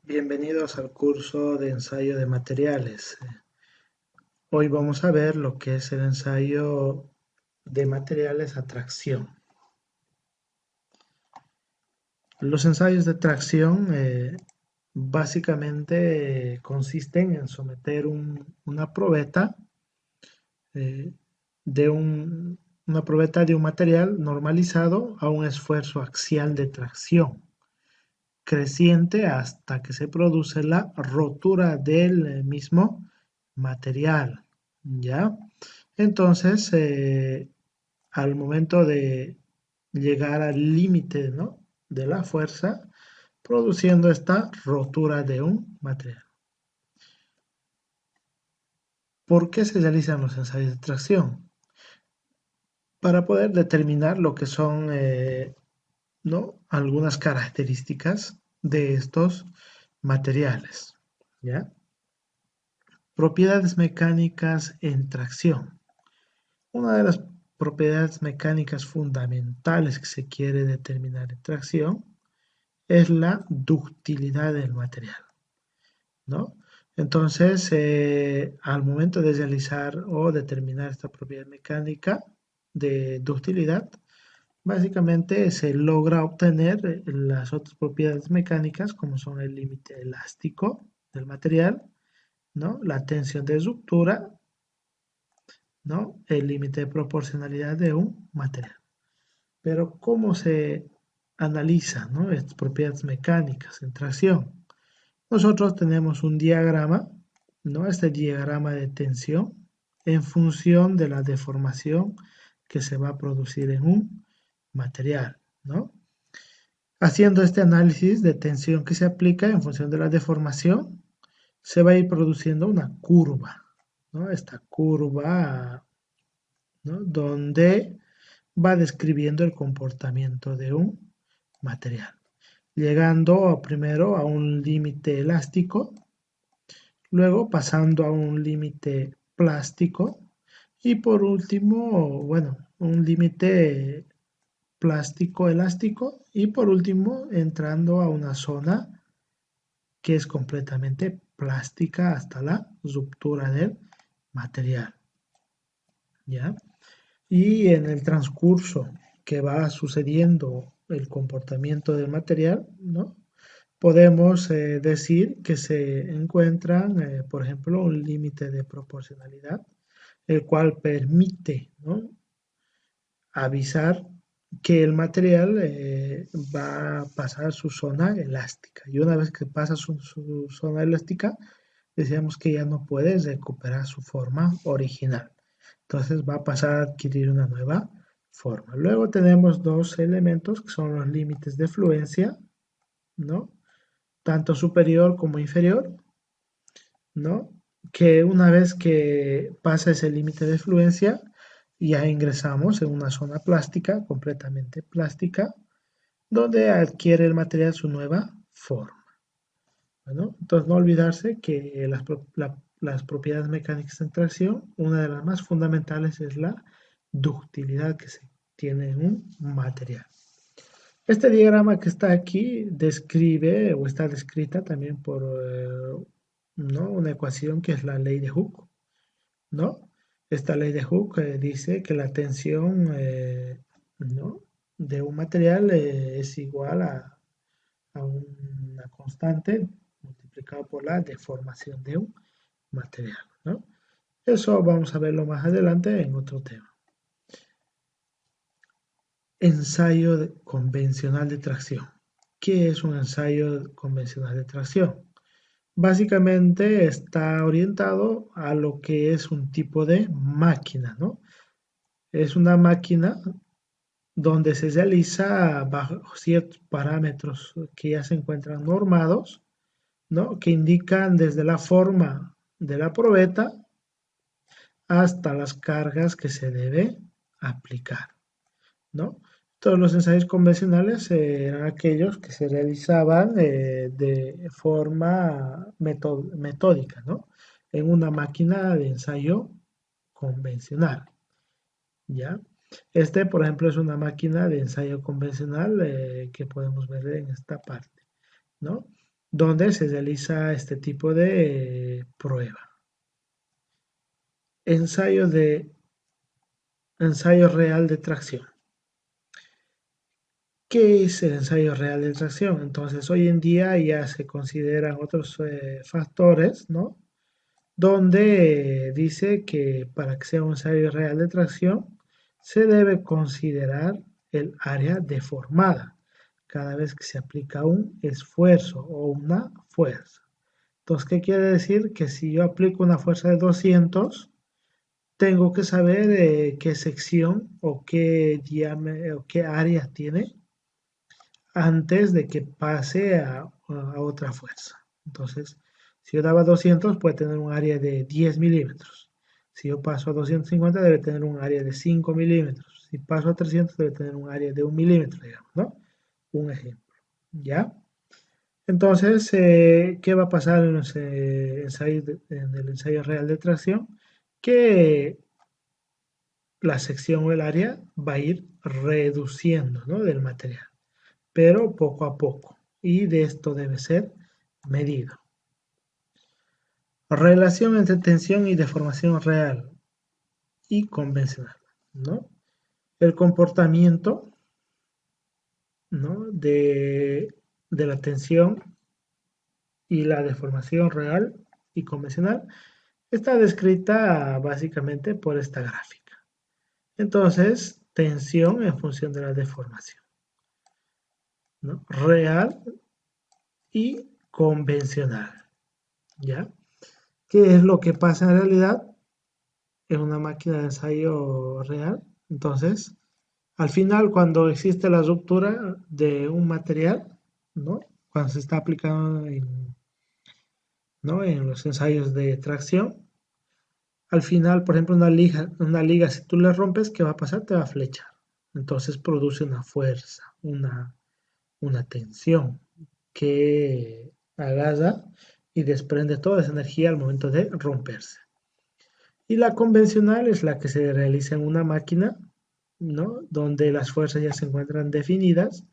Bienvenidos al curso de ensayo de materiales. Hoy vamos a ver lo que es el ensayo de materiales a tracción. Los ensayos de tracción básicamente consisten en someter una probeta eh, una probeta de un material normalizado a un esfuerzo axial de tracción creciente hasta que se produce la rotura del mismo material, ¿ya? Entonces, al momento de llegar al límite, ¿no?, de la fuerza, produciendo esta rotura de un material. ¿Por qué se realizan los ensayos de tracción? Para poder determinar lo que son, ¿no?, algunas características de estos materiales, ¿ya? Propiedades mecánicas en tracción. Una de las propiedades mecánicas fundamentales que se quiere determinar en tracción es la ductilidad del material, ¿no? Entonces, al momento de realizar o determinar esta propiedad mecánica de ductilidad, básicamente se logra obtener las otras propiedades mecánicas como son el límite elástico del material, ¿no?, la tensión de ruptura, ¿no?, el límite de proporcionalidad de un material. Pero ¿cómo se analiza, ¿no?, estas propiedades mecánicas en tracción? Nosotros tenemos un diagrama, ¿no?, este diagrama de tensión en función de la deformación que se va a producir en un material, ¿no? Haciendo este análisis de tensión que se aplica en función de la deformación, se va a ir produciendo una curva, ¿no? Esta curva, ¿no?, donde va describiendo el comportamiento de un material, llegando primero a un límite elástico, luego pasando a un límite plástico y por último, bueno, un límite plástico elástico y por último entrando a una zona que es completamente plástica hasta la ruptura del material, ¿ya? Y en el transcurso que va sucediendo el comportamiento del material, ¿no?, podemos decir que se encuentran, por ejemplo, un límite de proporcionalidad, el cual permite, ¿no?, avisar que el material va a pasar su zona elástica. Y una vez que pasa su zona elástica, decíamos que ya no puede recuperar su forma original. Entonces va a pasar a adquirir una nueva forma. Luego tenemos dos elementos que son los límites de fluencia, ¿no?, tanto superior como inferior, ¿no?, que una vez que pasa ese límite de fluencia, ya ingresamos en una zona plástica, completamente plástica, donde adquiere el material su nueva forma. Bueno, entonces no olvidarse que las propiedades mecánicas de tracción, una de las más fundamentales es la ductilidad que se tiene en un material. Este diagrama que está aquí describe o está descrita también por ¿no?, una ecuación que es la ley de Hooke, ¿no? Esta ley de Hooke dice que la tensión, ¿no?, de un material es igual a una constante multiplicado por la deformación de un material, ¿no? Eso vamos a verlo más adelante en otro tema. Ensayo convencional de tracción. ¿Qué es un ensayo convencional de tracción? Básicamente está orientado a lo que es un tipo de máquina, ¿no? Es una máquina donde se realiza bajo ciertos parámetros que ya se encuentran normados, ¿no?, que indican desde la forma de la probeta hasta las cargas que se debe aplicar, ¿no? Todos los ensayos convencionales eran aquellos que se realizaban de forma metódica, ¿no?, en una máquina de ensayo convencional, ¿ya? Este, por ejemplo, es una máquina de ensayo convencional que podemos ver en esta parte, ¿no? donde se realiza este tipo de prueba. Ensayo real de tracción. ¿Qué es el ensayo real de tracción? Entonces, hoy en día ya se consideran otros factores, ¿no? Donde dice que para que sea un ensayo real de tracción, se debe considerar el área deformada cada vez que se aplica un esfuerzo o una fuerza. Entonces, ¿qué quiere decir? Que si yo aplico una fuerza de 200, tengo que saber qué sección o qué diámetro o qué área tiene antes de que pase a otra fuerza. Entonces, si yo daba 200, puede tener un área de 10 milímetros. Si yo paso a 250, debe tener un área de 5 milímetros. Si paso a 300, debe tener un área de 1 milímetro, digamos, ¿no? Un ejemplo, ¿ya? Entonces, ¿qué va a pasar en el ensayo real de tracción? Que la sección o el área va a ir reduciendo, ¿no? Del material, pero poco a poco. Y de esto debe ser medido. Relación entre tensión y deformación real y convencional, ¿no? El comportamiento, ¿no? de la tensión y la deformación real y convencional está descrita básicamente por esta gráfica. Entonces, tensión en función de la deformación, ¿no? Real y convencional, ¿ya? ¿Qué es lo que pasa en realidad en una máquina de ensayo real? Entonces, al final, cuando existe la ruptura de un material, ¿no? Cuando se está aplicando ¿no? en los ensayos de tracción, al final, por ejemplo, una liga, si tú la rompes, ¿qué va a pasar? Te va a flechar. Entonces produce una fuerza, una tensión que agarra y desprende toda esa energía al momento de romperse. Y la convencional es la que se realiza en una máquina, ¿no? Donde las fuerzas ya se encuentran definidas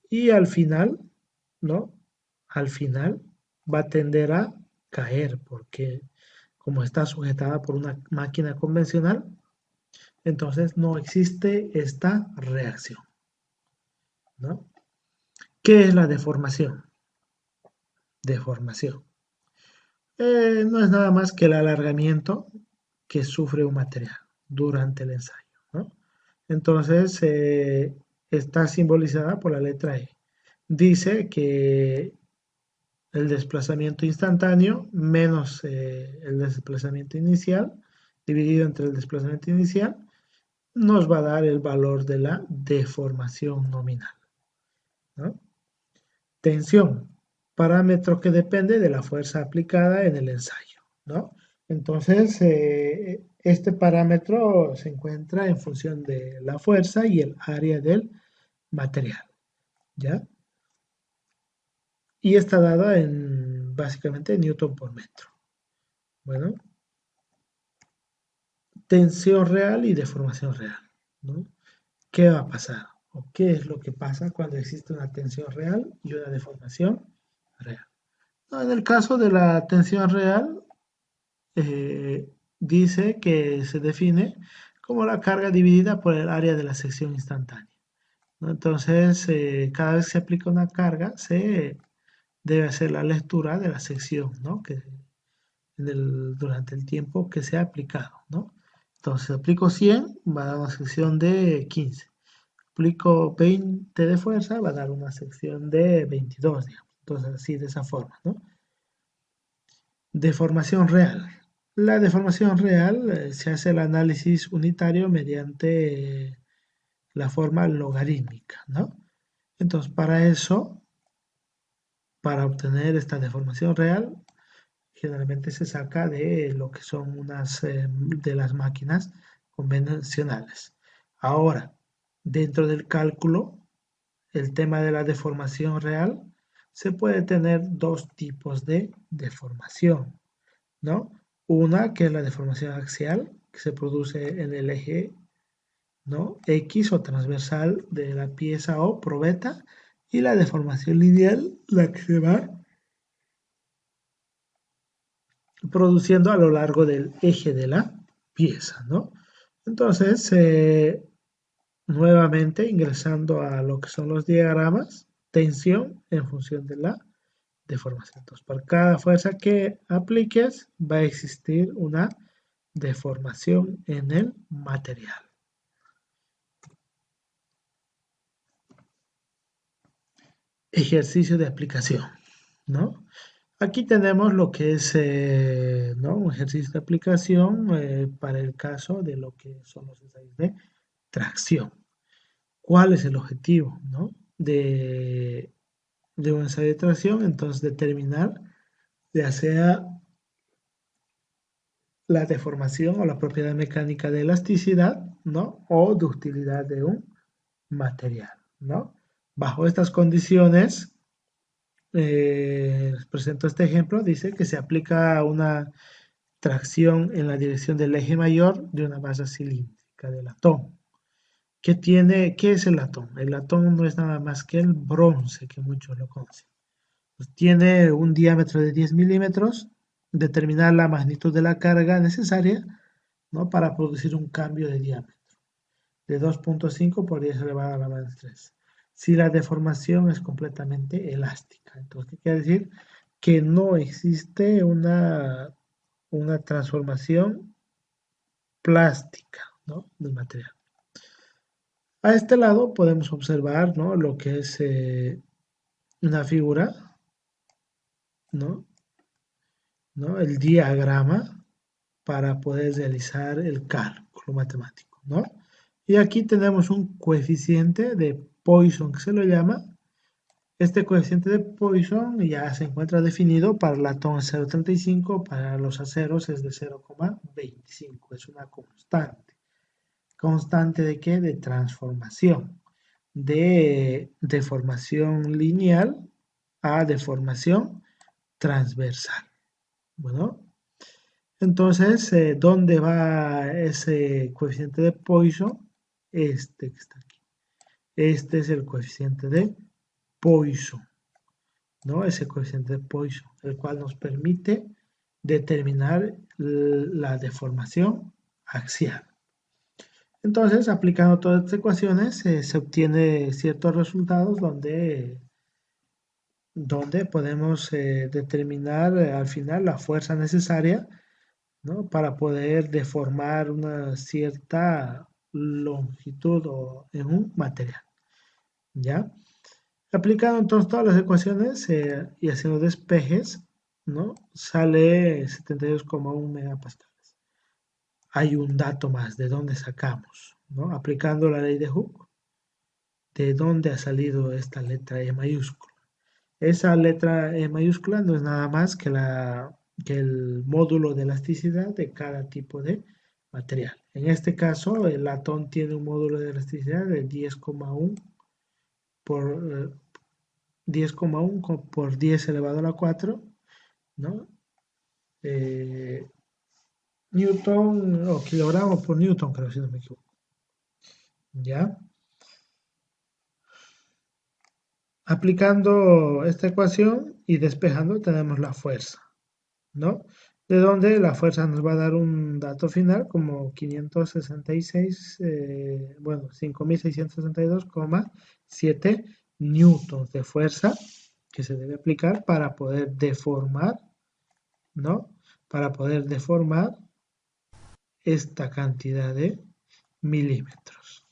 y al final, ¿no? Al final va a tender a caer porque como está sujetada por una máquina convencional, entonces no existe esta reacción, ¿no? ¿Qué es la deformación? Deformación. No es nada más que el alargamiento que sufre un material durante el ensayo, ¿no? Entonces, está simbolizada por la letra E. Dice que el desplazamiento instantáneo menos el desplazamiento inicial, dividido entre el desplazamiento inicial, nos va a dar el valor de la deformación nominal, ¿no? Tensión, parámetro que depende de la fuerza aplicada en el ensayo, ¿no? Entonces, este parámetro se encuentra en función de la fuerza y el área del material, ¿ya? Y está dada en, básicamente, Newton por metro. Bueno, tensión real y deformación real, ¿no? ¿Qué va a pasar? ¿O qué es lo que pasa cuando existe una tensión real y una deformación real? No, en el caso de la tensión real, dice que se define como la carga dividida por el área de la sección instantánea, ¿no? Entonces, cada vez que se aplica una carga, se debe hacer la lectura de la sección, ¿no? Durante el tiempo que se ha aplicado, ¿no? Entonces, aplico 100, va a dar una sección de 15. Aplico 20 de fuerza, va a dar una sección de 22, digamos. Entonces, así de esa forma, ¿no? Deformación real. La deformación real se hace el análisis unitario mediante la forma logarítmica, ¿no? Entonces, para eso, para obtener esta deformación real, generalmente se saca de lo que son unas de las máquinas convencionales. Ahora, dentro del cálculo, el tema de la deformación real, se puede tener dos tipos de deformación, ¿no? Una que es la deformación axial, que se produce en el eje, ¿no? X o transversal de la pieza o probeta, y la deformación lineal, la que se va produciendo a lo largo del eje de la pieza, ¿no? Entonces, nuevamente ingresando a lo que son los diagramas, tensión en función de la deformación. Entonces, por cada fuerza que apliques va a existir una deformación en el material. Ejercicio de aplicación, ¿no? Aquí tenemos lo que es ¿no? un ejercicio de aplicación para el caso de lo que son los ensayos de tracción. ¿Cuál es el objetivo, ¿no? de un ensayo de tracción? Entonces, determinar ya sea la deformación o la propiedad mecánica de elasticidad, ¿no? O ductilidad de un material, ¿no? Bajo estas condiciones, les presento este ejemplo, dice que se aplica una tracción en la dirección del eje mayor de una base cilíndrica de latón. ¿Qué es el latón? El latón no es nada más que el bronce, que muchos lo conocen. Pues tiene un diámetro de 10 milímetros, determinar la magnitud de la carga necesaria, ¿no? Para producir un cambio de diámetro de 2.5 por 10 elevado a la más 3. Si la deformación es completamente elástica. Entonces, ¿qué quiere decir? Que no existe una transformación plástica, ¿no? del material. A este lado podemos observar, ¿no? lo que es una figura, ¿no? ¿no? el diagrama para poder realizar el cálculo matemático, ¿no? Y aquí tenemos un coeficiente de Poisson que se lo llama. Este coeficiente de Poisson ya se encuentra definido para el latón 0,35, para los aceros es de 0,25, es una constante. ¿Constante de qué? De transformación, de deformación lineal a deformación transversal. Bueno, entonces, ¿dónde va ese coeficiente de Poisson? Este que está aquí. Este es el coeficiente de Poisson, ¿no? Ese coeficiente de Poisson, el cual nos permite determinar la deformación axial. Entonces, aplicando todas estas ecuaciones, se obtiene ciertos resultados donde podemos determinar al final la fuerza necesaria, ¿no? para poder deformar una cierta longitud en un material, ¿ya? Aplicando entonces todas las ecuaciones y haciendo despejes, ¿no? Sale 72,1 megapascales. Hay un dato más, ¿de dónde sacamos? ¿no? Aplicando la ley de Hooke, ¿de dónde ha salido esta letra E mayúscula? Esa letra E mayúscula no es nada más que el módulo de elasticidad de cada tipo de material. En este caso, el latón tiene un módulo de elasticidad de 10,1 por 10,1 por 10 elevado a la 4, ¿no? Newton o kilogramo por Newton, creo, si no me equivoco. ¿Ya? Aplicando esta ecuación y despejando tenemos la fuerza, ¿no? De donde la fuerza nos va a dar un dato final como 566, bueno, 5.662,7 newtons de fuerza que se debe aplicar para poder deformar, ¿no? Para poder deformar esta cantidad de milímetros.